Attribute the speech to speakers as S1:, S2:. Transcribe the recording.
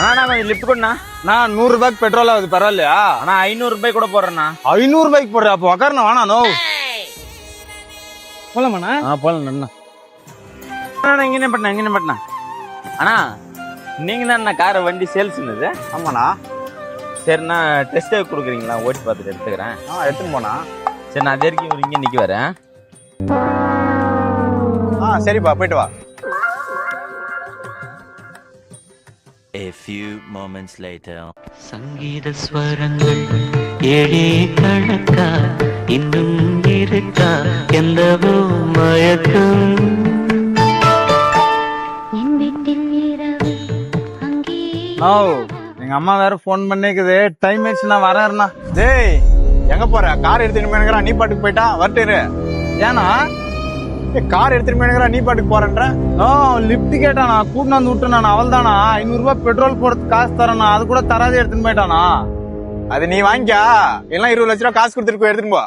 S1: அண்ணா கொஞ்சம் லிஃப்ட் கொடுண்ணா.
S2: நான் 100 ரூபாய்க்கு பெட்ரோல் ஆகுது பரவாயில்லையா?
S1: அண்ணா 500 ரூபாய் கூட போடுறேண்ணா.
S2: 500 ரூபாய்க்கு போடுற அப்போ உக்காரண வேணா நோ போலாமாண்ணா? போலாம் அண்ணா.
S1: அண்ணா இங்கே பண்ணா அண்ணா நீங்க தான் காரை வண்டி சேல்ஸ்ன்னுது.
S2: ஆமாண்ணா.
S1: சரிண்ணா டெஸ்ட் ட்ரைவ் கொடுக்குறீங்களா? ஓட்டி பார்த்துட்டு எடுத்துக்கிறேன்.
S2: எடுத்துன்னு போனா.
S1: சரி நான் அது வரைக்கும் இங்கே நிற்க வரேன்.
S2: சரிப்பா போயிட்டு வா.
S3: A few moments later.
S4: சங்கீத ஸ்வரங்கள் ஏழே கணக்கா இன்னும் இருக்கா எந்தவோ மயக்கம்.
S2: எங்க அம்மா வேற போன் பண்ணிக்குது. டைம் ஆயிடுச்சு, நான் வரேன்னா. டேய் எங்க போற? கார் எடுத்துட்டு போயிருக்கிறா, நீ பாட்டுக்கு போயிட்டா வரட்டு. ஏன்னா கார் எடுத்துட்டு போயிருக்கிறா, நீ பாட்டுக்கு போறேன்ற. லிப்ட் கேட்டானா, கூட்டிட்டு வந்து விட்டு நான் அவள் தானா 500 ரூபாய் பெட்ரோல் போடுறதுக்கு காசு தரேனா, அது கூட தராதே எடுத்துன்னு போயிட்டானா. அது நீ வாங்கிக்கா, எல்லாம் 20 லட்ச ரூபா காசு கொடுத்துட்டு போய் எடுத்துன்னு போ.